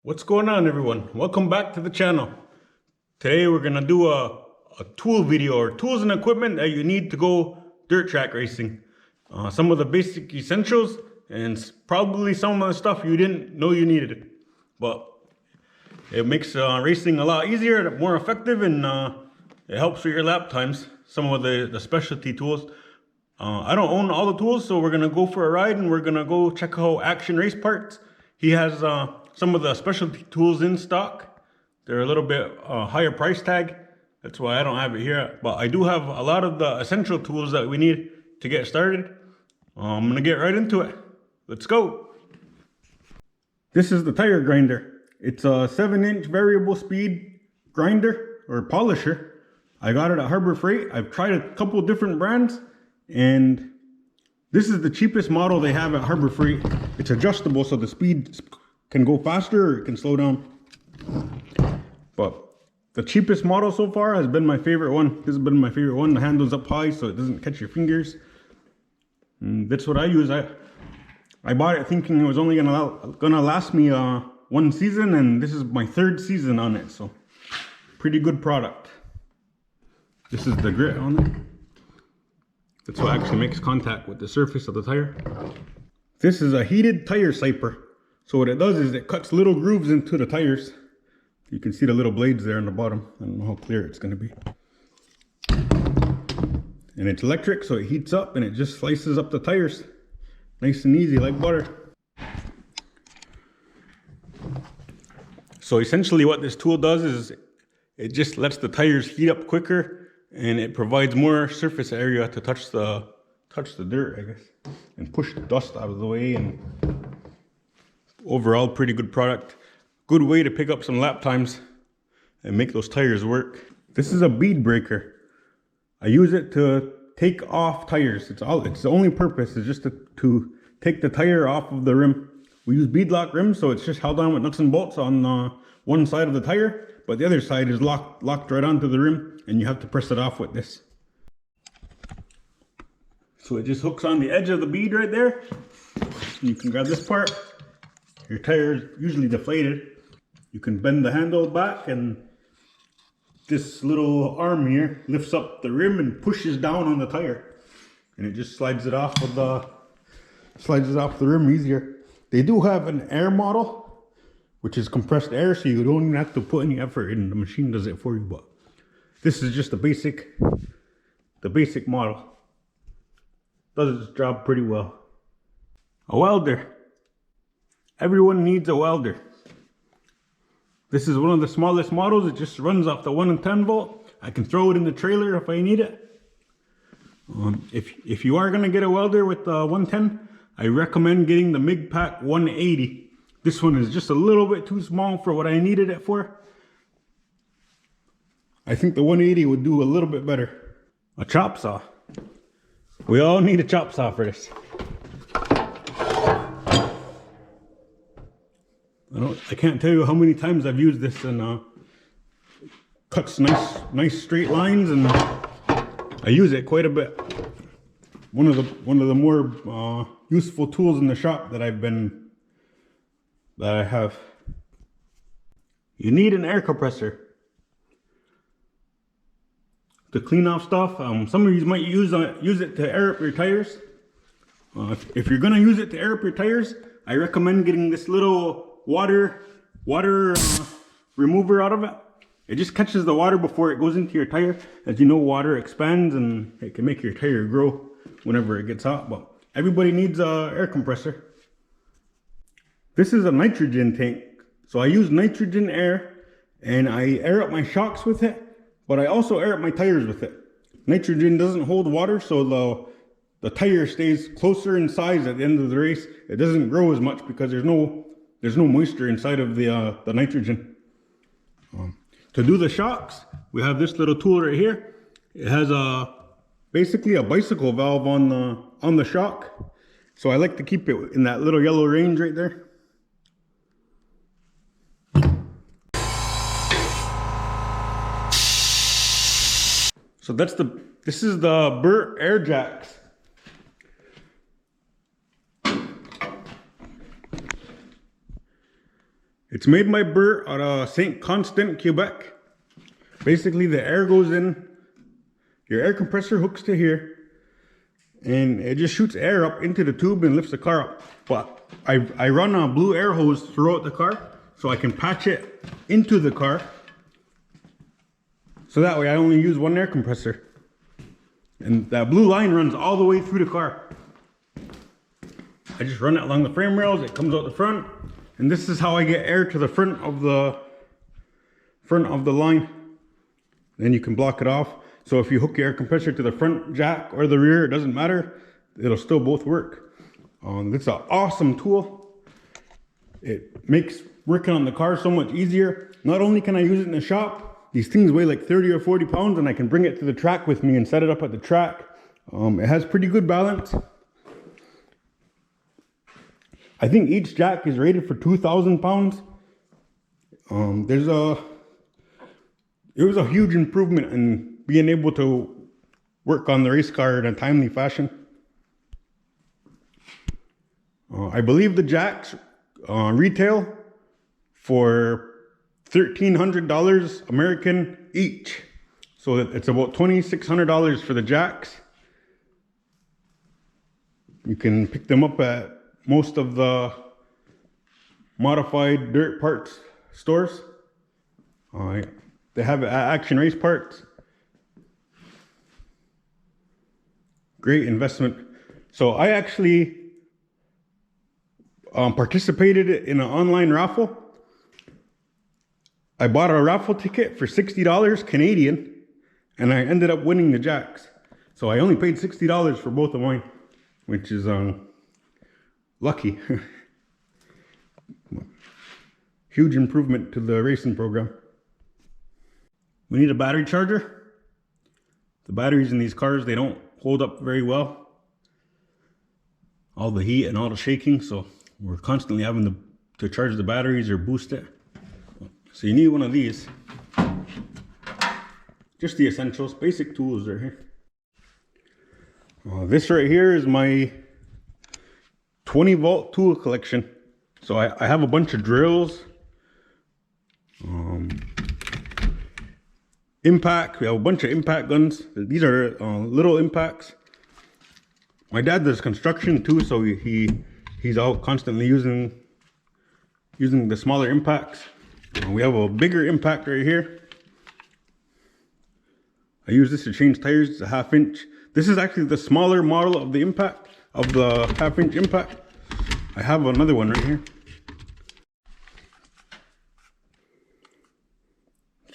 What's going on, everyone? Welcome back to the channel. Today we're gonna do a tool video, or tools and equipment that you need to go dirt track racing. Some of the basic essentials and probably some of the stuff you didn't know you needed. But it makes racing a lot easier, more effective, and it helps with your lap times. Some of the specialty tools. I don't own all the tools, so we're gonna go for a ride and we're gonna go check out Action Race Parts. He has some of the specialty tools in stock. They're a little bit higher price tag. That's why I don't have it here. But I do have a lot of the essential tools that we need to get started. I'm gonna get right into it. Let's go. This is the tire grinder. It's a 7-inch variable speed grinder or polisher. I got it at Harbor Freight. I've tried a couple of different brands, and this is the cheapest model they have at Harbor Freight. It's adjustable, so the speed can go faster or it can slow down. But the cheapest model so far has been my favorite one. This has been my favorite one. The handle's up high so it doesn't catch your fingers. And that's what I use. I bought it thinking it was only gonna last me one season, and this is my 3rd season on it, so pretty good product. This is the grit on it. That's what actually makes contact with the surface of the tire. This is a heated tire siper. So what it does is it cuts little grooves into the tires. You can see the little blades there on the bottom. I don't know how clear it's gonna be. And it's electric, so it heats up and it just slices up the tires. Nice and easy, like butter. So essentially what this tool does is it just lets the tires heat up quicker, and it provides more surface area to touch the dirt, I guess, and push the dust out of the way. And overall, pretty good product. Good way to pick up some lap times and make those tires work. This is a bead breaker. I use it to take off tires. It's the only purpose is just to take the tire off of the rim. We use beadlock rims, so it's just held on with nuts and bolts on one side of the tire, but the other side is locked right onto the rim, and you have to press it off with this. So it just hooks on the edge of the bead right there. You can grab this part. Your tire is usually deflated. You can bend the handle back, and this little arm here lifts up the rim and pushes down on the tire, and it just slides it off the rim easier. They do have an air model, which is compressed air, so you don't even have to put any effort in. The machine does it for you. But this is just the basic model. Does its job pretty well. A welder. Everyone needs a welder. This is one of the smallest models. It just runs off the 1 and 10 volt. I can throw it in the trailer if I need it. If you are gonna get a welder with 110, I recommend getting the MIG-PAC 180. This one is just a little bit too small for what I needed it for. I think the 180 would do a little bit better. A chop saw. We all need a chop saw for this. I can't tell you how many times I've used this, and cuts nice straight lines, and I use it quite a bit. One of the more useful tools in the shop that I have. You need an air compressor to clean off stuff. Some of you might use it to air up your tires. If you're gonna use it to air up your tires, I recommend getting this little water remover out of it. It just catches the water before it goes into your tire. As you know, water expands and it can make your tire grow whenever it gets hot. But everybody needs an air compressor. This is a nitrogen tank. So I use nitrogen air, and I air up my shocks with it, but I also air up my tires with it. Nitrogen doesn't hold water, so the tire stays closer in size at the end of the race. It doesn't grow as much because there's no moisture inside of the nitrogen. To do the shocks, we have this little tool right here. It has basically a bicycle valve on the shock. So I like to keep it in that little yellow range right there. So this is the Bur Air Jacks. It's made by Bur out of St. Constant, Quebec. Basically, the air goes in, your air compressor hooks to here, and it just shoots air up into the tube and lifts the car up. But I run a blue air hose throughout the car, so I can patch it into the car. So that way I only use one air compressor. And that blue line runs all the way through the car. I just run it along the frame rails, it comes out the front. And this is how I get air to the front of the line. Then you can block it off. So if you hook your air compressor to the front jack or the rear, it doesn't matter. It'll still both work. It's an awesome tool. It makes working on the car so much easier. Not only can I use it in the shop, these things weigh like 30 or 40 pounds and I can bring it to the track with me and set it up at the track. It has pretty good balance. I think each jack is rated for 2,000 pounds. It was a huge improvement in being able to work on the race car in a timely fashion. I believe the jacks retail for $1,300 American each. So it's about $2,600 for the jacks. You can pick them up at most of the modified dirt parts stores. They have Action Race Parts. Great investment. So I actually participated in an online raffle. I bought a raffle ticket for $60 Canadian, and I ended up winning the jacks. So I only paid $60 for both of mine, which is lucky. Huge improvement to the racing program. We need a battery charger. The batteries in these cars, they don't hold up very well. All the heat and all the shaking, so we're constantly having to charge the batteries or boost it. So you need one of these. Just the essentials, basic tools right here. This right here is my 20-volt tool collection. So I have a bunch of drills, impact. We have a bunch of impact guns. These are little impacts. My dad does construction too, so he's out constantly using the smaller impacts. We have a bigger impact right here. I use this to change tires. It's a 1/2 inch. This is actually the smaller model of the impact, of the 1/2 inch impact. I have another one right here.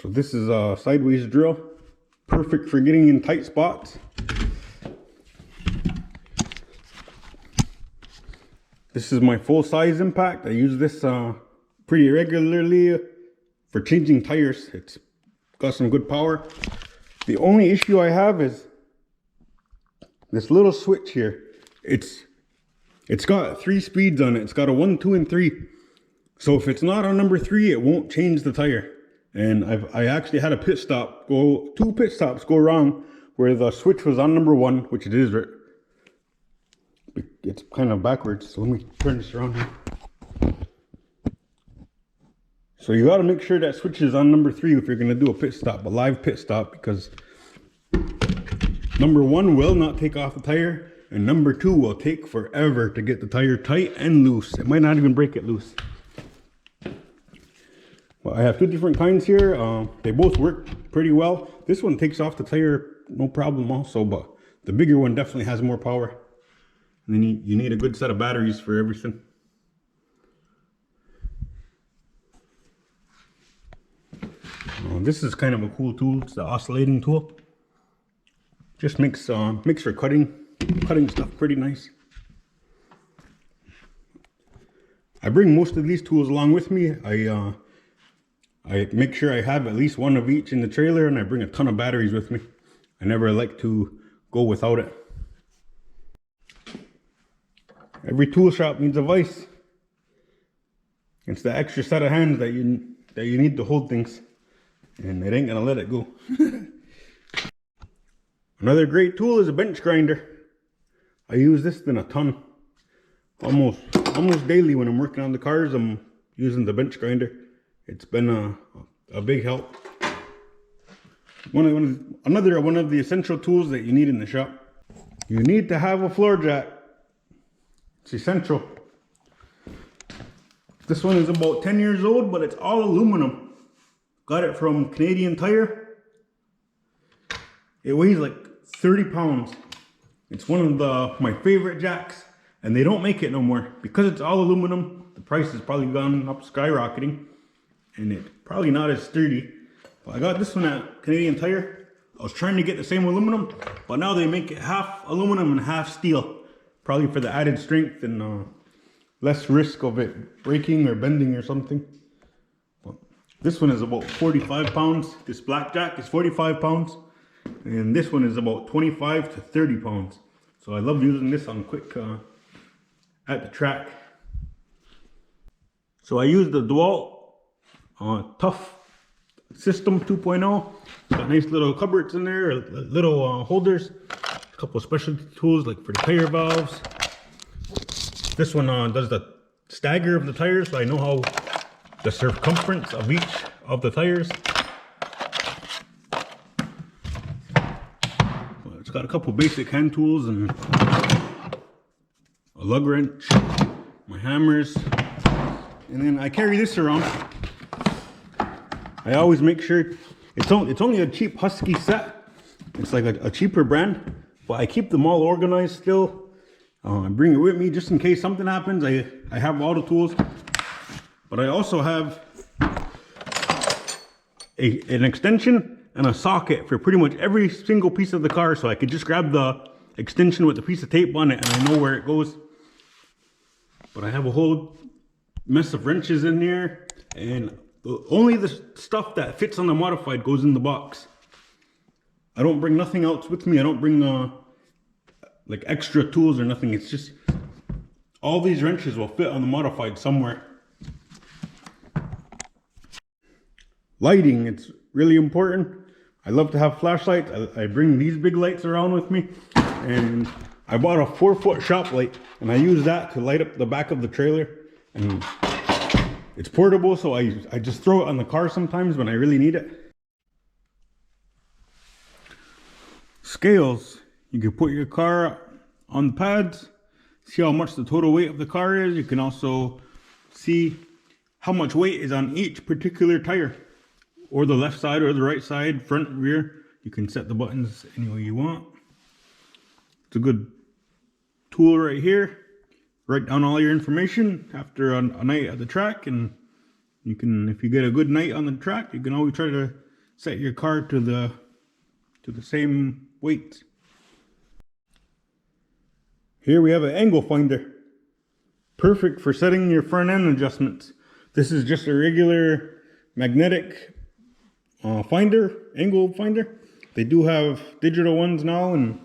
So this is a sideways drill, perfect for getting in tight spots. This is my full-size impact. I use this pretty regularly for changing tires. It's got some good power. The only issue I have is this little switch here. It's got 3 speeds on it. It's got a 1, 2, and 3. So if it's not on number 3, it won't change the tire. And I actually had a pit stop go, 2 pit stops go wrong where the switch was on number 1, which it is. It's kind of backwards, so let me turn this around here. So you got to make sure that switch is on number 3 if you're going to do a pit stop, a live pit stop, because number 1 will not take off the tire, and number 2 will take forever to get the tire tight and loose. It might not even break it loose. Well, I have 2 different kinds here. They both work pretty well. This one takes off the tire no problem also, but the bigger one definitely has more power. And then you need a good set of batteries for everything. This is kind of a cool tool. It's the oscillating tool. Just makes for cutting stuff pretty nice. I bring most of these tools along with me. I make sure I have at least one of each in the trailer, and I bring a ton of batteries with me. I never like to go without it. Every tool shop needs a vise. It's the extra set of hands that you need to hold things, and it ain't gonna let it go. Another great tool is a bench grinder. I use this in a ton, almost daily when I'm working on the cars. I'm using the bench grinder. It's been a big help. Another one of the essential tools that you need in the shop. You need to have a floor jack. It's essential. This one is about 10 years old, but it's all aluminum. Got it from Canadian Tire. It weighs like 30 pounds. It's one of my favorite jacks, and they don't make it no more. Because it's all aluminum, the price has probably gone up skyrocketing, and it's probably not as sturdy. But I got this one at Canadian Tire. I was trying to get the same aluminum, but now they make it half aluminum and half steel. Probably for the added strength and less risk of it breaking or bending or something. But this one is about 45 pounds. This black jack is 45 pounds. And this one is about 25 to 30 pounds. So I love using this on quick at the track. So I use the DeWALT Tough System 2.0. Got nice little cupboards in there, little holders. A couple of specialty tools like for the tire valves. This one does the stagger of the tires, so I know how the circumference of each of the tires. It's got a couple basic hand tools and a lug wrench, my hammers, and then I carry this around. I always make sure it's only a cheap Husky set. It's like a cheaper brand, but I keep them all organized still. I bring it with me just in case something happens. I have all the tools, but I also have an extension and a socket for pretty much every single piece of the car, so I could just grab the extension with a piece of tape on it and I know where it goes. But I have a whole mess of wrenches in here, and only the stuff that fits on the modified goes in the box. I don't bring nothing else with me. I don't bring like extra tools or nothing. It's just all these wrenches will fit on the modified somewhere. Lighting, it's really important. I love to have flashlights. I bring these big lights around with me, and I bought a 4-foot shop light and I use that to light up the back of the trailer. And it's portable, so I just throw it on the car sometimes when I really need it. Scales. You can put your car on the pads, see how much the total weight of the car is. You can also see how much weight is on each particular tire, or the left side or the right side, front, rear. You can set the buttons any way you want. It's a good tool right here. Write down all your information after a night at the track, and you can, if you get a good night on the track, you can always try to set your car to the same weight. Here we have an angle finder. Perfect for setting your front end adjustments. This is just a regular magnetic finder, angle finder. They do have digital ones now, and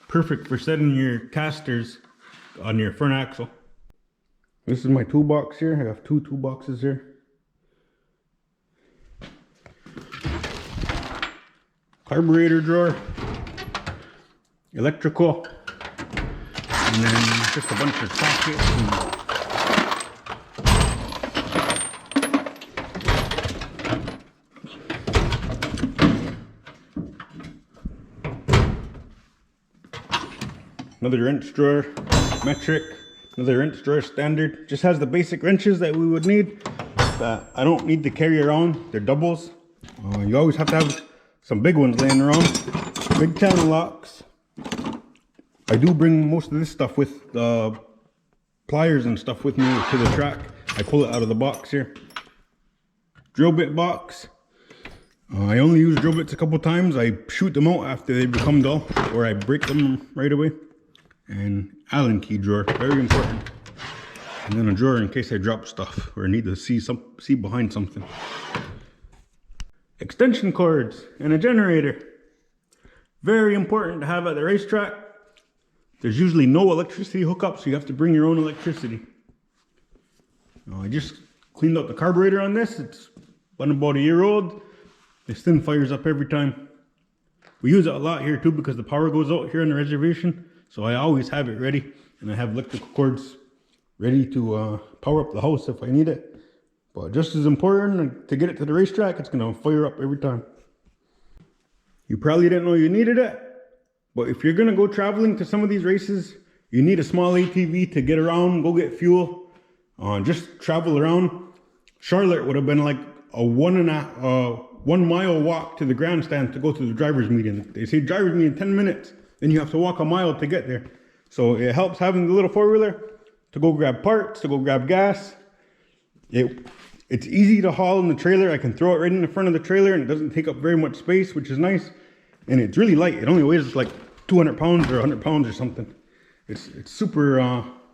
perfect for setting your casters on your front axle. This is my toolbox here. I have 2 toolboxes here. Carburetor drawer, electrical, and then just a bunch of sockets and another wrench drawer, metric, another wrench drawer standard. Just has the basic wrenches that we would need that I don't need to carry around. They're doubles. You always have to have some big ones laying around. Big channel locks. I do bring most of this stuff with the pliers and stuff with me to the track. I pull it out of the box here. Drill bit box. I only use drill bits a couple times. I shoot them out after they become dull, or I break them right away. And Allen key drawer, very important. And then a drawer in case I drop stuff or need to see behind something. Extension cords and a generator. Very important to have at the racetrack. There's usually no electricity hookup, so you have to bring your own electricity. I just cleaned out the carburetor on this. It's been about a year old. This thing fires up every time. We use it a lot here too because the power goes out here on the reservation. So I always have it ready, and I have electrical cords ready to power up the house if I need it. But just as important, to get it to the racetrack, it's gonna fire up every time. You probably didn't know you needed it, but if you're gonna go traveling to some of these races, you need a small ATV to get around, go get fuel, just travel around. Charlotte would have been like a 1 mile walk to the grandstand to go to the driver's meeting. They say driver's meeting 10 minutes, then you have to walk a mile to get there. So it helps having the little four-wheeler to go grab parts, to go grab gas. It's easy to haul in the trailer. I can throw it right in the front of the trailer and it doesn't take up very much space, which is nice. And it's really light. It only weighs like 200 pounds or 100 pounds or something. It's super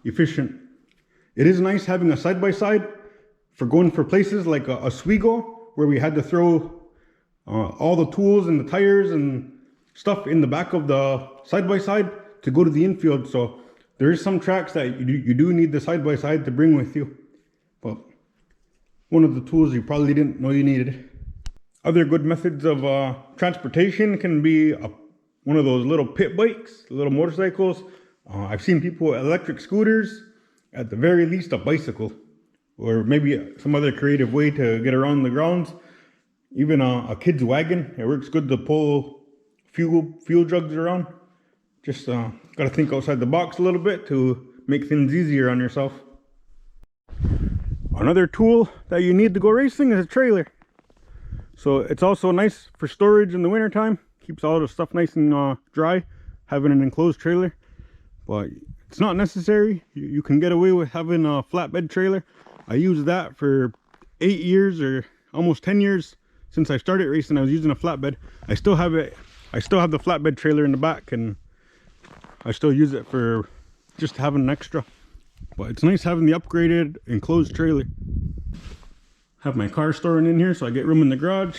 efficient. It is nice having a side-by-side for going for places like a Oswego, where we had to throw all the tools and the tires and stuff in the back of the side-by-side to go to the infield. So there is some tracks that you do need the side-by-side to bring with you. But one of the tools you probably didn't know you needed. Other good methods of transportation can be one of those little pit bikes, little motorcycles. I've seen people with electric scooters, at the very least a bicycle, or maybe some other creative way to get around the grounds. Even a kid's wagon, it works good to pull fuel jugs around. Just gotta think outside the box a little bit to make things easier on yourself. Another tool that you need to go racing is a trailer. So it's also nice for storage in the winter time. Keeps all the stuff nice and dry, having an enclosed trailer. But it's not necessary. You can get away with having a flatbed trailer. I used that for 8 years or almost 10 years since I started racing. I was using a flatbed. I still have it. I still have the flatbed trailer in the back, and I still use it for just having an extra. But it's nice having the upgraded enclosed trailer. Have my car storing in here so I get room in the garage.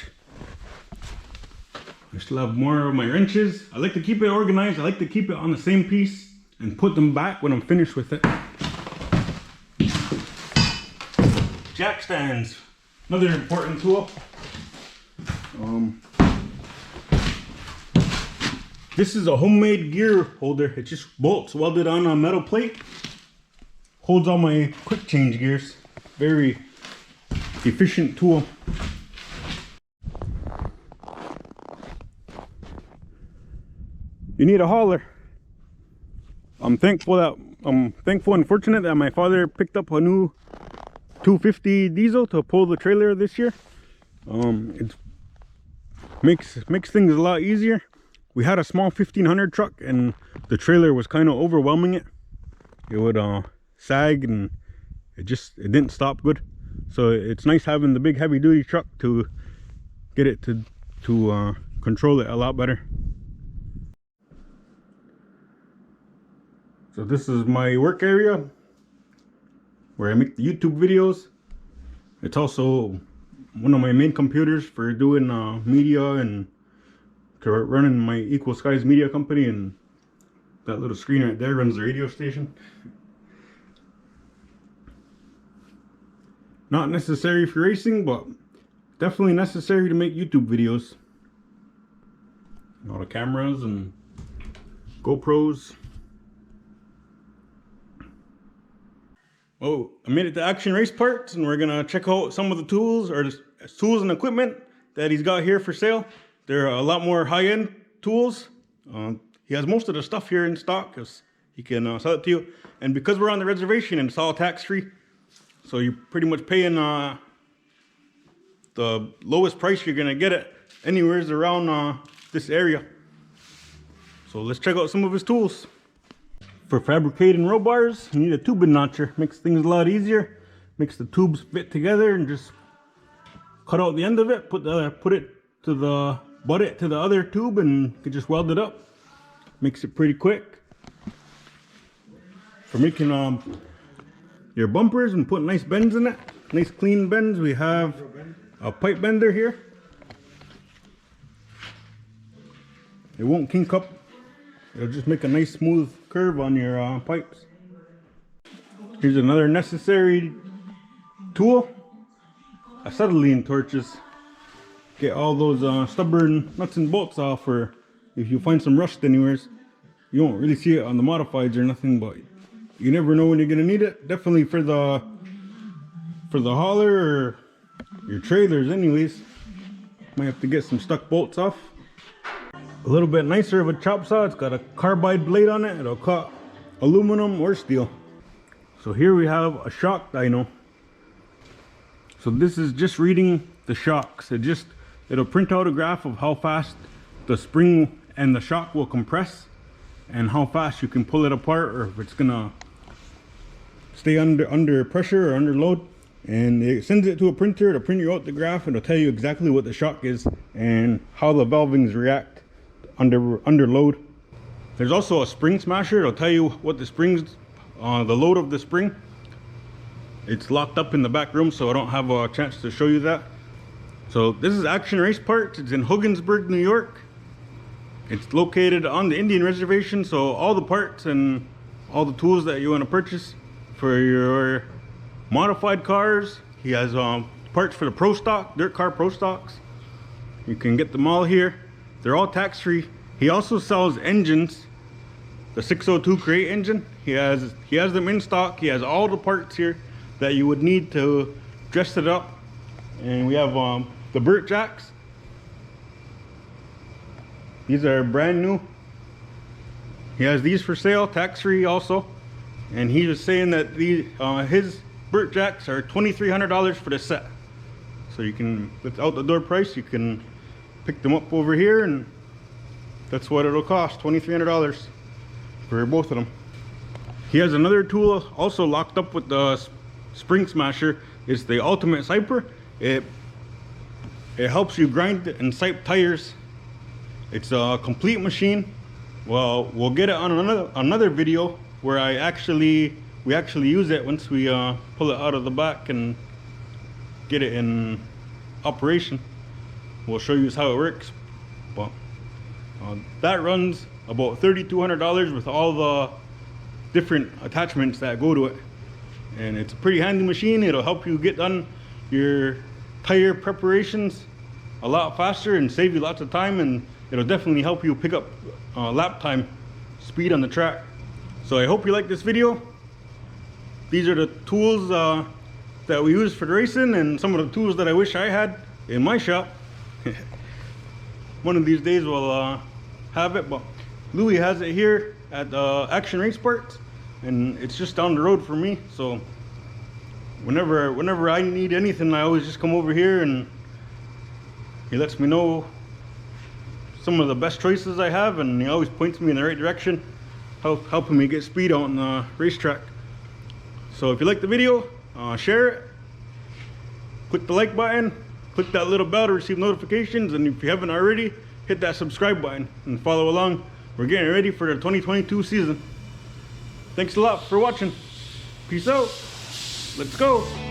I still have more of my wrenches. I like to keep it organized. I like to keep it on the same piece and put them back when I'm finished with it. Jack stands, another important tool. This is a homemade gear holder. It just bolts welded on a metal plate. Holds all my quick change gears. Very efficient tool. You need a hauler. I'm thankful and fortunate that my father picked up a new 250 diesel to pull the trailer this year. It makes things a lot easier. We had a small 1500 truck and the trailer was kind of overwhelming it. It would sag and it didn't stop good. So it's nice having the big heavy duty truck to get it to control it a lot better. So this is my work area where I make the YouTube videos. It's also one of my main computers for doing media and running my Equal Skies media company, and that little screen right there runs the radio station. Not necessary for racing, but definitely necessary to make YouTube videos. All the cameras and GoPros. Oh, I made it to Action Race Parts, and we're gonna check out some of the tools and equipment that he's got here for sale. They're a lot more high-end tools. He has most of the stuff here in stock because he can sell it to you. And because we're on the reservation and it's all tax-free, so you're pretty much paying the lowest price you're gonna get it anywhere around this area. So let's check out some of his tools. For fabricating row bars, you need a tubing notcher. Makes things a lot easier. Makes the tubes fit together, and just cut out the end of it. Put it to the butt it to the other tube, and you can just weld it up. Makes it pretty quick. For making your bumpers and putting nice bends in it, nice clean bends, we have a pipe bender here. It won't kink up. It'll just make a nice smooth curve on your pipes. Here's another necessary tool, acetylene torches. Get all those stubborn nuts and bolts off, or if you find some rust anywhere. You won't really see it on the modifieds or nothing, but you never know when you're gonna need it. Definitely for the hauler or your trailers anyways. Might have to get some stuck bolts off. A little bit nicer of a chop saw. It's got a carbide blade on it. It'll cut aluminum or steel. So here we have a shock dyno. So this is just reading the shocks. It'll print out a graph of how fast the spring and the shock will compress and how fast you can pull it apart, or if it's gonna stay under pressure or under load. And it sends it to a printer to print you out the graph, and it'll tell you exactly what the shock is and how the valvings react under load. There's also a spring smasher. It'll tell you what the springs, the load of the spring. It's locked up in the back room, so I don't have a chance to show you that. So this is Action Race Parts. It's in Hogansburg, New York. It's located on the Indian Reservation, so all the parts and all the tools that you want to purchase for your modified cars. He has parts for the pro stock, dirt car pro stocks. You can get them all here. They're all tax-free. He also sells engines, the 602 crate engine. He has them in stock. He has all the parts here that you would need to dress it up. And we have the Burt Jacks. These are brand new. He has these for sale, tax-free also. And he was saying that his Burt Jacks are $2,300 for the set. So you can, without the door price, you can pick them up over here, and that's what it'll cost, $2,300 for both of them. He has another tool also locked up with the spring smasher. It's the Ultimate Siper. It helps you grind and sipe tires. It's a complete machine. Well, we'll get it on another video where we actually use it once we pull it out of the back and get it in operation. We'll show you how it works. But that runs about $3,200 with all the different attachments that go to it. And it's a pretty handy machine. It'll help you get done your tire preparations a lot faster and save you lots of time, and it'll definitely help you pick up lap time speed on the track. So I hope you like this video. These are the tools that we use for the racing, and some of the tools that I wish I had in my shop. One of these days we'll have it, but Louis has it here at Action Race Parts, and it's just down the road for me. So whenever I need anything, I always just come over here, and he lets me know some of the best choices I have, and he always points me in the right direction, helping me get speed out on the racetrack. So if you like the video, share it, click the like button, click that little bell to receive notifications, and if you haven't already, hit that subscribe button and follow along. We're getting ready for the 2022 season. Thanks a lot for watching. Peace out. Let's go.